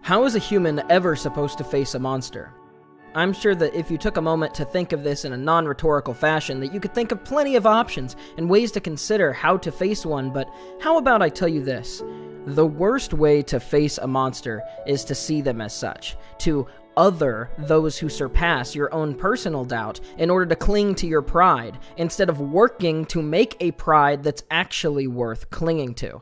How is a human ever supposed to face a monster? I'm sure that if you took a moment to think of this in a non-rhetorical fashion, that you could think of plenty of options and ways to consider how to face one, but how about I tell you this? The worst way to face a monster is to see them as such, to other those who surpass your own personal doubt in order to cling to your pride, instead of working to make a pride that's actually worth clinging to.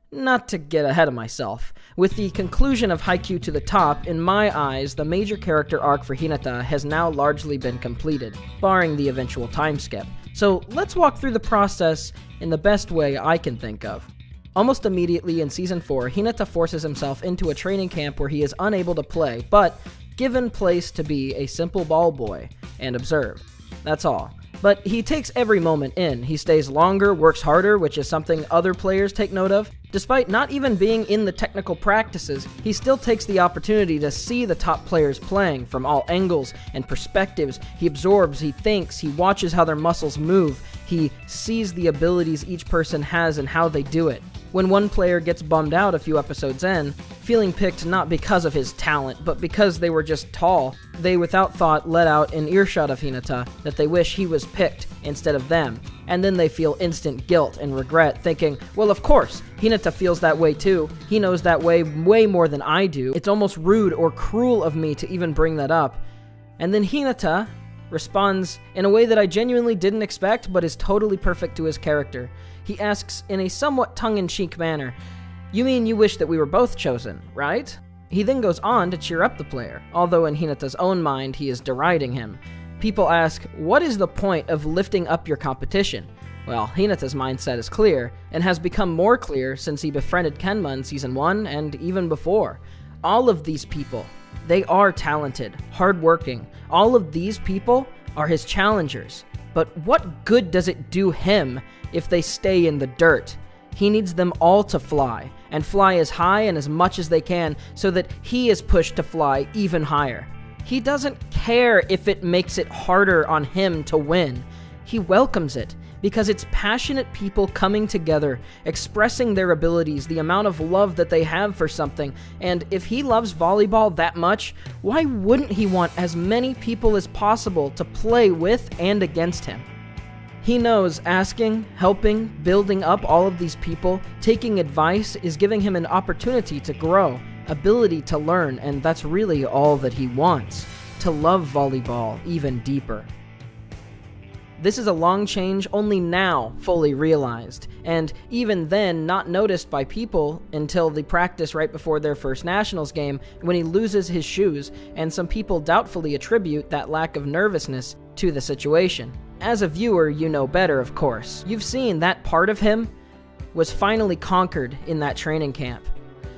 Not to get ahead of myself, with the conclusion of Haikyuu to the top, in my eyes, the major character arc for Hinata has now largely been completed, barring the eventual time skip. So let's walk through the process in the best way I can think of. Almost immediately in Season 4, Hinata forces himself into a training camp where he is unable to play, but given place to be a simple ball boy and observe. That's all. But he takes every moment in. He stays longer, works harder, which is something other players take note of. Despite not even being in the technical practices, he still takes the opportunity to see the top players playing from all angles and perspectives. He absorbs, he thinks, he watches how their muscles move. He sees the abilities each person has and how they do it. When one player gets bummed out a few episodes in, feeling picked not because of his talent, but because they were just tall, they without thought let out in earshot of Hinata that they wish he was picked instead of them, and then they feel instant guilt and regret, thinking, well, of course, Hinata feels that way too. He knows that way more than I do. It's almost rude or cruel of me to even bring that up. And then Hinata responds in a way that I genuinely didn't expect, but is totally perfect to his character. He asks in a somewhat tongue-in-cheek manner, "You mean you wish that we were both chosen, right?" He then goes on to cheer up the player, although in Hinata's own mind he is deriding him. People ask, what is the point of lifting up your competition? Well, Hinata's mindset is clear, and has become more clear since he befriended Kenma in Season 1 and even before. All of these people, they are talented, hardworking. All of these people are his challengers. But what good does it do him if they stay in the dirt? He needs them all to fly, and fly as high and as much as they can, so that he is pushed to fly even higher. He doesn't care if it makes it harder on him to win. He welcomes it, because it's passionate people coming together, expressing their abilities, the amount of love that they have for something, and if he loves volleyball that much, why wouldn't he want as many people as possible to play with and against him? He knows asking, helping, building up all of these people, taking advice is giving him an opportunity to grow, ability to learn, and that's really all that he wants, to love volleyball even deeper. This is a long change only now fully realized, and even then not noticed by people until the practice right before their first nationals game when he loses his shoes, and some people doubtfully attribute that lack of nervousness to the situation. As a viewer, you know better, of course. You've seen that part of him was finally conquered in that training camp.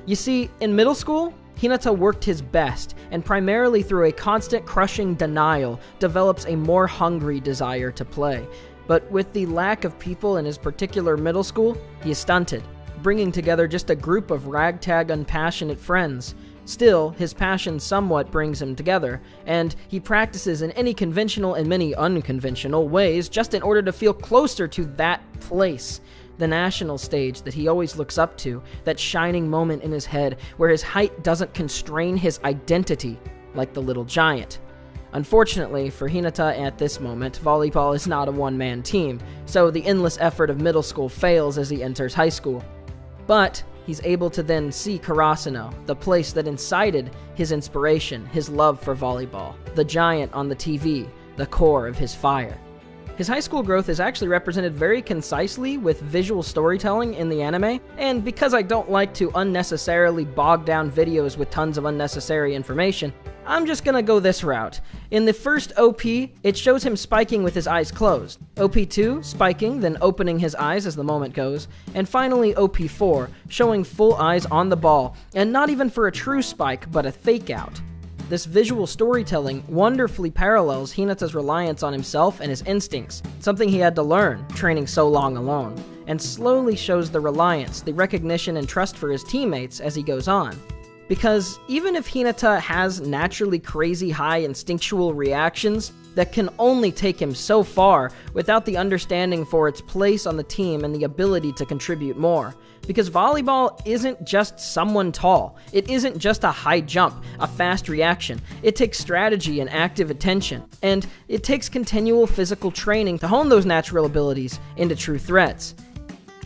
You see, in middle school, Hinata worked his best, and primarily through a constant crushing denial, develops a more hungry desire to play. But with the lack of people in his particular middle school, he is stunted, bringing together just a group of ragtag unpassionate friends. Still, his passion somewhat brings him together, and he practices in any conventional and many unconventional ways just in order to feel closer to that place. The national stage that he always looks up to, that shining moment in his head where his height doesn't constrain his identity like the little giant. Unfortunately for Hinata at this moment, volleyball is not a one-man team, so the endless effort of middle school fails as he enters high school. But he's able to then see Karasuno, the place that incited his inspiration, his love for volleyball, the giant on the TV, the core of his fire. His high school growth is actually represented very concisely with visual storytelling in the anime, and because I don't like to unnecessarily bog down videos with tons of unnecessary information, I'm just gonna go this route. In the first OP, it shows him spiking with his eyes closed. OP2, spiking, then opening his eyes as the moment goes, and finally OP4, showing full eyes on the ball, and not even for a true spike, but a fake out. This visual storytelling wonderfully parallels Hinata's reliance on himself and his instincts, something he had to learn, training so long alone, and slowly shows the reliance, the recognition and trust for his teammates as he goes on. Because even if Hinata has naturally crazy high instinctual reactions, that can only take him so far without the understanding for its place on the team and the ability to contribute more. Because volleyball isn't just someone tall. It isn't just a high jump, a fast reaction. It takes strategy and active attention. And it takes continual physical training to hone those natural abilities into true threats.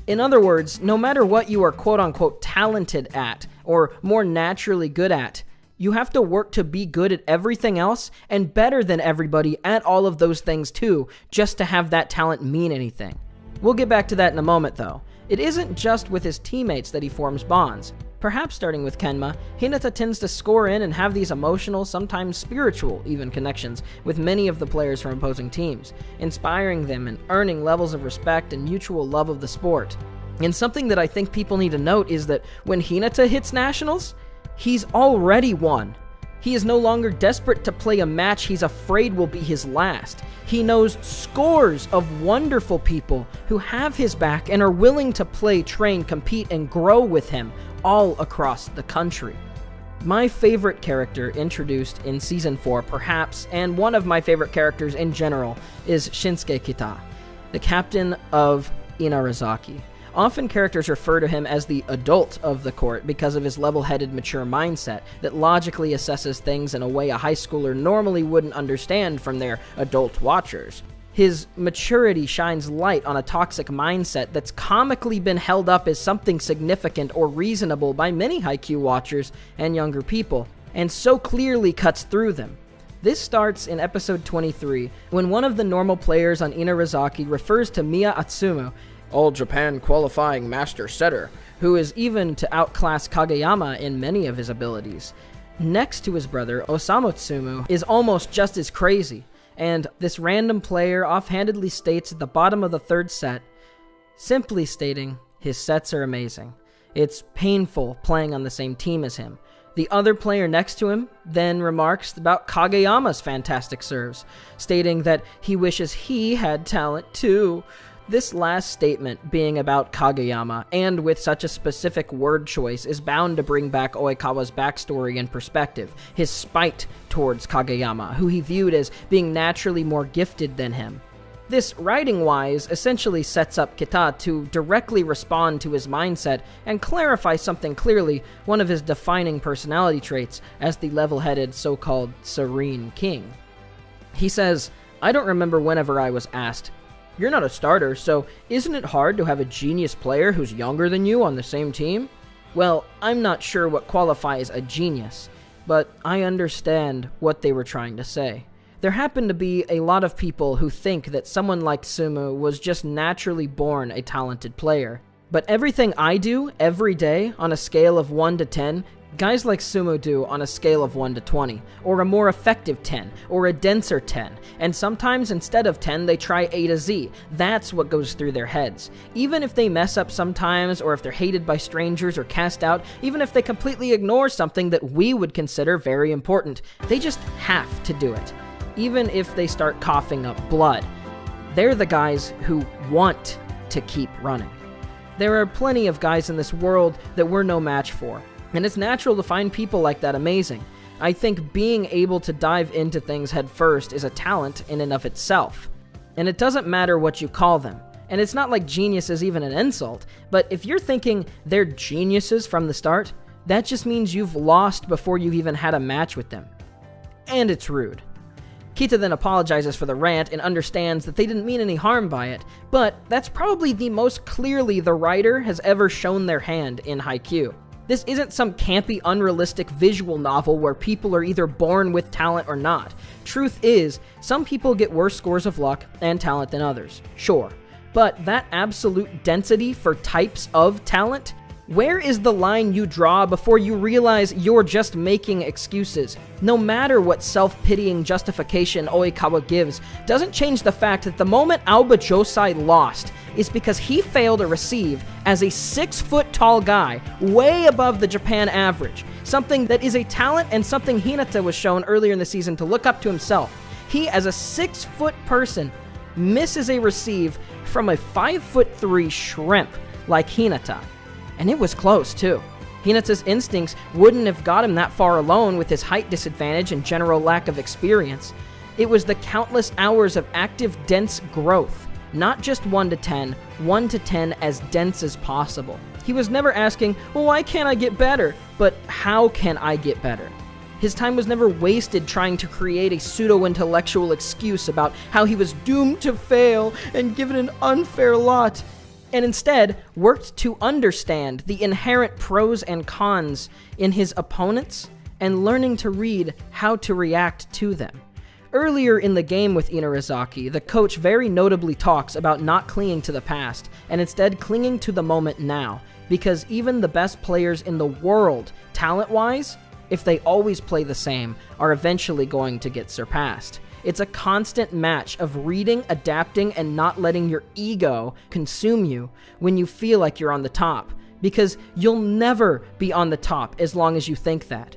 In other words, no matter what you are quote-unquote talented at, or more naturally good at, you have to work to be good at everything else and better than everybody at all of those things too, just to have that talent mean anything. We'll get back to that in a moment though. It isn't just with his teammates that he forms bonds. Perhaps starting with Kenma, Hinata tends to score in and have these emotional, sometimes spiritual even connections with many of the players from opposing teams, inspiring them and earning levels of respect and mutual love of the sport. And something that I think people need to note is that when Hinata hits nationals, he's already won. He is no longer desperate to play a match he's afraid will be his last. He knows scores of wonderful people who have his back and are willing to play, train, compete, and grow with him all across the country. My favorite character introduced in Season 4, perhaps, and one of my favorite characters in general, is Shinsuke Kita, the captain of Inarizaki. Often characters refer to him as the adult of the court because of his level-headed, mature mindset that logically assesses things in a way a high schooler normally wouldn't understand from their adult watchers. His maturity shines light on a toxic mindset that's comically been held up as something significant or reasonable by many Haikyuu watchers and younger people, and so clearly cuts through them. This starts in episode 23, when one of the normal players on Inarizaki refers to Miya Atsumu, All Japan qualifying master setter, who is even to outclass Kageyama in many of his abilities. Next to his brother, Osamu Tsumu is almost just as crazy, and this random player offhandedly states at the bottom of the third set, simply stating, his sets are amazing. It's painful playing on the same team as him. The other player next to him then remarks about Kageyama's fantastic serves, stating that he wishes he had talent too. This last statement being about Kageyama, and with such a specific word choice, is bound to bring back Oikawa's backstory and perspective, his spite towards Kageyama, who he viewed as being naturally more gifted than him. This, writing-wise, essentially sets up Kita to directly respond to his mindset and clarify something clearly, one of his defining personality traits, as the level-headed, so-called serene king. He says, "I don't remember whenever I was asked, 'You're not a starter, so isn't it hard to have a genius player who's younger than you on the same team?' Well, I'm not sure what qualifies a genius, but I understand what they were trying to say. There happen to be a lot of people who think that someone like Tsumu was just naturally born a talented player. But everything I do every day on a scale of 1 to 10, guys like Tsumu do on a scale of 1 to 20, or a more effective 10, or a denser 10, and sometimes instead of 10 they try A to Z. That's what goes through their heads. Even if they mess up sometimes, or if they're hated by strangers or cast out, even if they completely ignore something that we would consider very important, they just have to do it. Even if they start coughing up blood. They're the guys who want to keep running. There are plenty of guys in this world that we're no match for. And it's natural to find people like that amazing. I think being able to dive into things head first is a talent in and of itself. And it doesn't matter what you call them. And it's not like genius is even an insult, but if you're thinking they're geniuses from the start, that just means you've lost before you've even had a match with them. And it's rude. Kita then apologizes for the rant and understands that they didn't mean any harm by it, but that's probably the most clearly the writer has ever shown their hand in Haikyuu. This isn't some campy, unrealistic visual novel where people are either born with talent or not. Truth is, some people get worse scores of luck and talent than others, sure. But that absolute density for types of talent? Where is the line you draw before you realize you're just making excuses? No matter what self-pitying justification Oikawa gives, doesn't change the fact that the moment Aoba Josai lost is because he failed a receive as a 6-foot-tall guy, way above the Japan average. Something that is a talent and something Hinata was shown earlier in the season to look up to himself. He, as a 6-foot person, misses a receive from a 5'3" shrimp like Hinata. And it was close, too. Hinata's instincts wouldn't have got him that far alone with his height disadvantage and general lack of experience. It was the countless hours of active, dense growth. Not just 1 to 10, 1 to 10 as dense as possible. He was never asking, well, why can't I get better? But how can I get better? His time was never wasted trying to create a pseudo-intellectual excuse about how he was doomed to fail and given an unfair lot, and instead worked to understand the inherent pros and cons in his opponents and learning to read how to react to them. Earlier in the game with Inurazaki, the coach very notably talks about not clinging to the past, and instead clinging to the moment now, because even the best players in the world, talent-wise, if they always play the same, are eventually going to get surpassed. It's a constant match of reading, adapting, and not letting your ego consume you when you feel like you're on the top, because you'll never be on the top as long as you think that.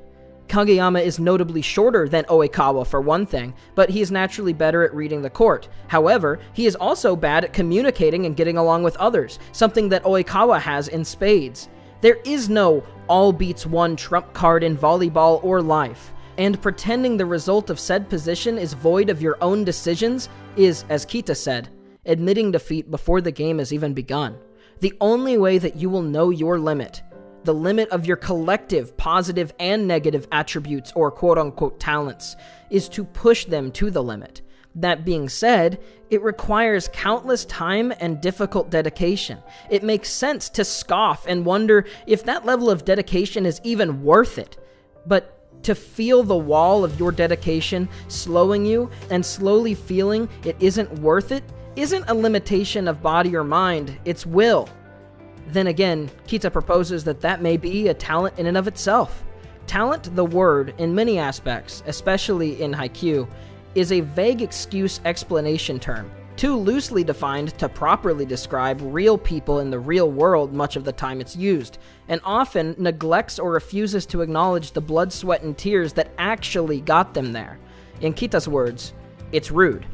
Kageyama is notably shorter than Oikawa for one thing, but he is naturally better at reading the court. However, he is also bad at communicating and getting along with others, something that Oikawa has in spades. There is no all beats one trump card in volleyball or life, and pretending the result of said position is void of your own decisions is, as Kita said, admitting defeat before the game has even begun. The only way that you will know your limit, the limit of your collective positive and negative attributes or quote-unquote talents, is to push them to the limit. That being said, it requires countless time and difficult dedication. It makes sense to scoff and wonder if that level of dedication is even worth it. But to feel the wall of your dedication slowing you and slowly feeling it isn't worth it isn't a limitation of body or mind, it's will. Then again, Kita proposes that that may be a talent in and of itself. Talent, the word, in many aspects, especially in Haikyuu, is a vague excuse explanation term, too loosely defined to properly describe real people in the real world much of the time it's used, and often neglects or refuses to acknowledge the blood, sweat, and tears that actually got them there. In Kita's words, it's rude.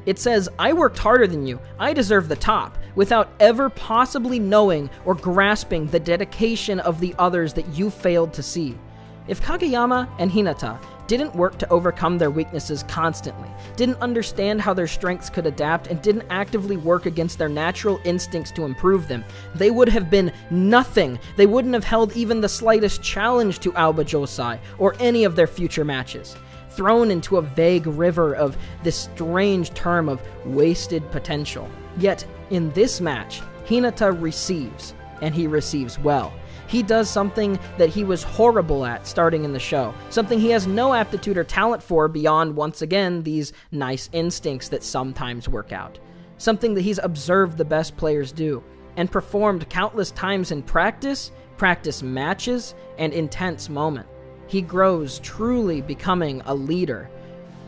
It says, I worked harder than you, I deserve the top, without ever possibly knowing or grasping the dedication of the others that you failed to see. If Kageyama and Hinata didn't work to overcome their weaknesses constantly, didn't understand how their strengths could adapt, and didn't actively work against their natural instincts to improve them, they would have been nothing. They wouldn't have held even the slightest challenge to Aoba Josai or any of their future matches. Thrown into a vague river of this strange term of wasted potential. Yet, in this match, Hinata receives, and he receives well. He does something that he was horrible at starting in the show, something he has no aptitude or talent for beyond, once again, these nice instincts that sometimes work out. Something that he's observed the best players do, and performed countless times in practice matches, and intense moment. He grows, truly becoming a leader.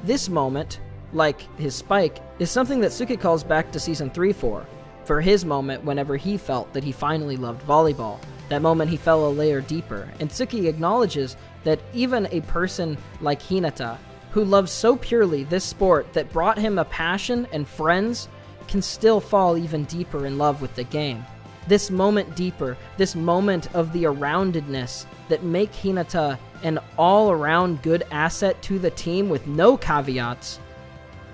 This moment, like his spike, is something that Suki calls back to Season 3 for his moment whenever he felt that he finally loved volleyball. That moment he fell a layer deeper, and Tsuki acknowledges that even a person like Hinata, who loves so purely this sport that brought him a passion and friends, can still fall even deeper in love with the game. This moment deeper, this moment of the aroundedness that make Hinata an all-around good asset to the team with no caveats,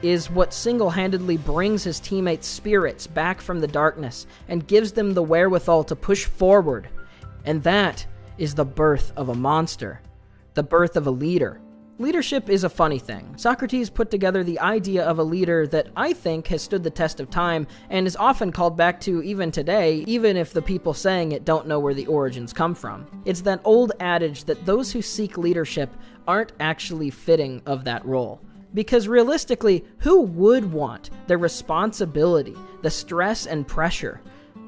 is what single-handedly brings his teammates' spirits back from the darkness and gives them the wherewithal to push forward. And that is the birth of a monster, the birth of a leader. Leadership is a funny thing. Socrates put together the idea of a leader that I think has stood the test of time and is often called back to even today, even if the people saying it don't know where the origins come from. It's that old adage that those who seek leadership aren't actually fitting of that role. Because realistically, who would want the responsibility, the stress and pressure?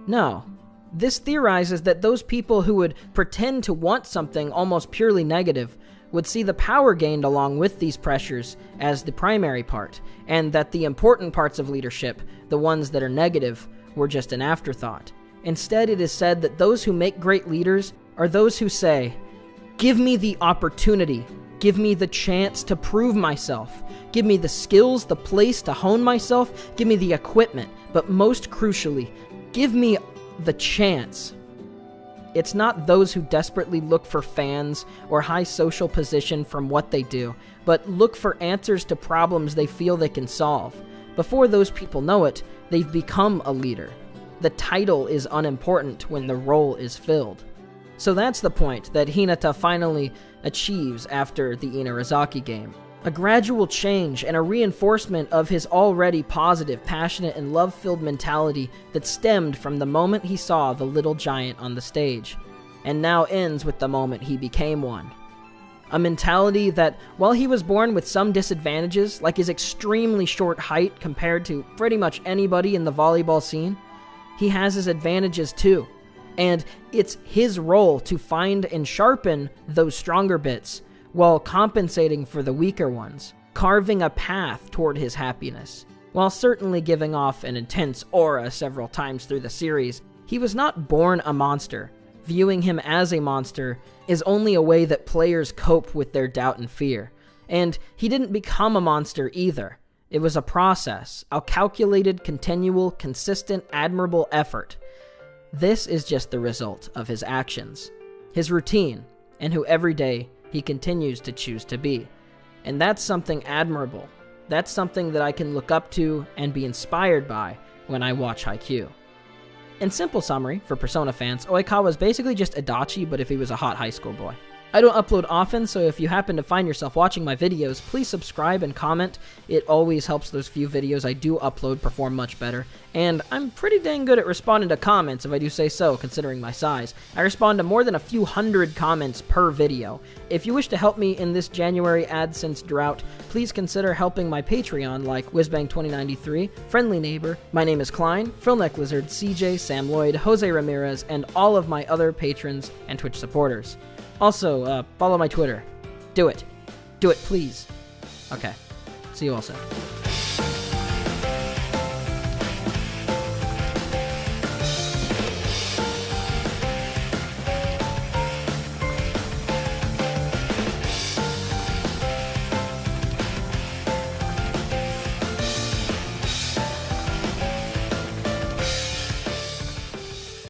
No. This theorizes that those people who would pretend to want something almost purely negative would see the power gained along with these pressures as the primary part, and that the important parts of leadership, the ones that are negative, were just an afterthought. Instead, it is said that those who make great leaders are those who say, give me the opportunity, give me the chance to prove myself, give me the skills, the place to hone myself, give me the equipment, but most crucially, give me the chance. It's not those who desperately look for fans or high social position from what they do, but look for answers to problems they feel they can solve. Before those people know it, they've become a leader. The title is unimportant when the role is filled. So that's the point that Hinata finally achieves after the Inarizaki game. A gradual change and a reinforcement of his already positive, passionate, and love-filled mentality that stemmed from the moment he saw the little giant on the stage, and now ends with the moment he became one. A mentality that, while he was born with some disadvantages, like his extremely short height compared to pretty much anybody in the volleyball scene, he has his advantages too. And it's his role to find and sharpen those stronger bits, while compensating for the weaker ones, carving a path toward his happiness. While certainly giving off an intense aura several times through the series, he was not born a monster. Viewing him as a monster is only a way that players cope with their doubt and fear. And he didn't become a monster either. It was a process, a calculated, continual, consistent, admirable effort. This is just the result of his actions, his routine, and who every day he continues to choose to be. And that's something admirable. That's something that I can look up to and be inspired by when I watch Haikyuu. In simple summary, for Persona fans, Oikawa is basically just Adachi, but if he was a hot high school boy. I don't upload often, so if you happen to find yourself watching my videos, please subscribe and comment. It always helps those few videos I do upload perform much better, and I'm pretty dang good at responding to comments if I do say so, considering my size. I respond to more than a few hundred comments per video. If you wish to help me in this January AdSense drought, please consider helping my Patreon like Whizbang2093, Friendly Neighbor, My Name is Klein, Frillneck Lizard, CJ, Sam Lloyd, Jose Ramirez, and all of my other patrons and Twitch supporters. Also, follow my Twitter. Do it. Do it, please. Okay. See you all soon.